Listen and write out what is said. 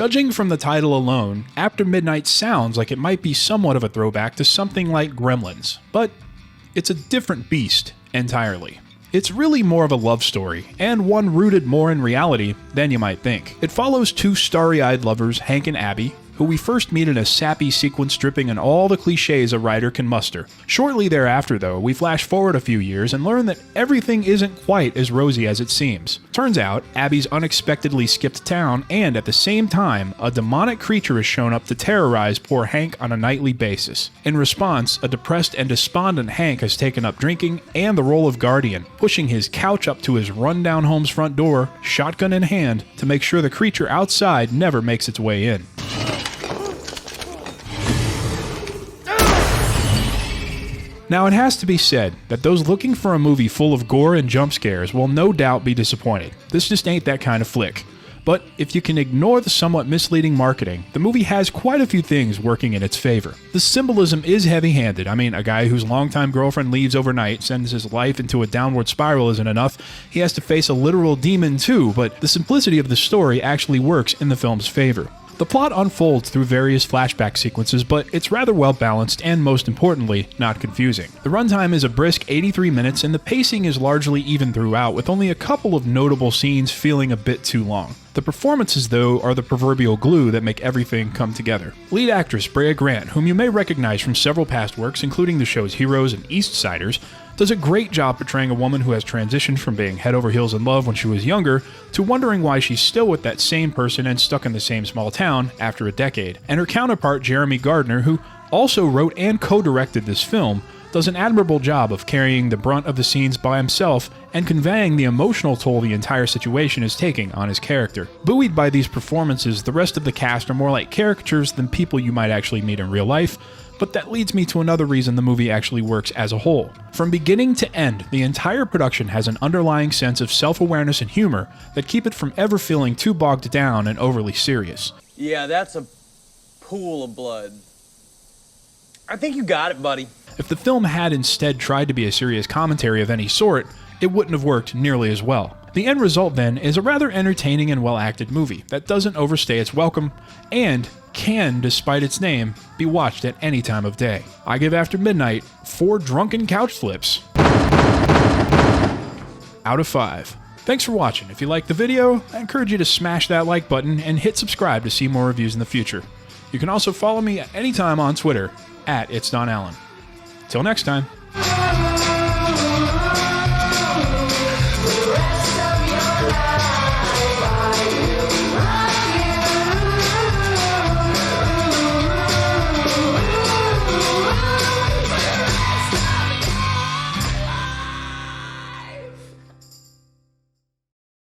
Judging from the title alone, After Midnight sounds like it might be somewhat of a throwback to something like Gremlins, but it's a different beast entirely. It's really more of a love story, and one rooted more in reality than you might think. It follows two starry-eyed lovers, Hank and Abby, who we first meet in a sappy sequence dripping in all the cliches a writer can muster. Shortly thereafter, though, we flash forward a few years and learn that everything isn't quite as rosy as it seems. Turns out, Abby's unexpectedly skipped town, and at the same time, a demonic creature has shown up to terrorize poor Hank on a nightly basis. In response, a depressed and despondent Hank has taken up drinking and the role of guardian, pushing his couch up to his rundown home's front door, shotgun in hand, to make sure the creature outside never makes its way in. Now, it has to be said that those looking for a movie full of gore and jump scares will no doubt be disappointed. This just ain't that kind of flick. But if you can ignore the somewhat misleading marketing, the movie has quite a few things working in its favor. The symbolism is heavy-handed. I mean, a guy whose longtime girlfriend leaves overnight, sends his life into a downward spiral isn't enough. He has to face a literal demon too, but the simplicity of the story actually works in the film's favor. The plot unfolds through various flashback sequences, but it's rather well balanced and, most importantly, not confusing. The runtime is a brisk 83 minutes, and the pacing is largely even throughout, with only a couple of notable scenes feeling a bit too long. The performances, though, are the proverbial glue that make everything come together. Lead actress Brea Grant, whom you may recognize from several past works, including the shows Heroes and Eastsiders, does a great job portraying a woman who has transitioned from being head over heels in love when she was younger to wondering why she's still with that same person and stuck in the same small town after a decade. And her counterpart, Jeremy Gardner, who also wrote and co-directed this film, does an admirable job of carrying the brunt of the scenes by himself and conveying the emotional toll the entire situation is taking on his character. Buoyed by these performances, the rest of the cast are more like caricatures than people you might actually meet in real life, but that leads me to another reason the movie actually works as a whole. From beginning to end, the entire production has an underlying sense of self-awareness and humor that keep it from ever feeling too bogged down and overly serious. Yeah, that's a pool of blood. I think you got it, buddy. If the film had instead tried to be a serious commentary of any sort, it wouldn't have worked nearly as well. The end result, then, is a rather entertaining and well-acted movie that doesn't overstay its welcome and can, despite its name, be watched at any time of day. I give After Midnight 4 drunken couch flips out of 5. Thanks for watching. If you liked the video, I encourage you to smash that like button and hit subscribe to see more reviews in the future. You can also follow me at any time on Twitter, @It'sDonAllen. Till next time.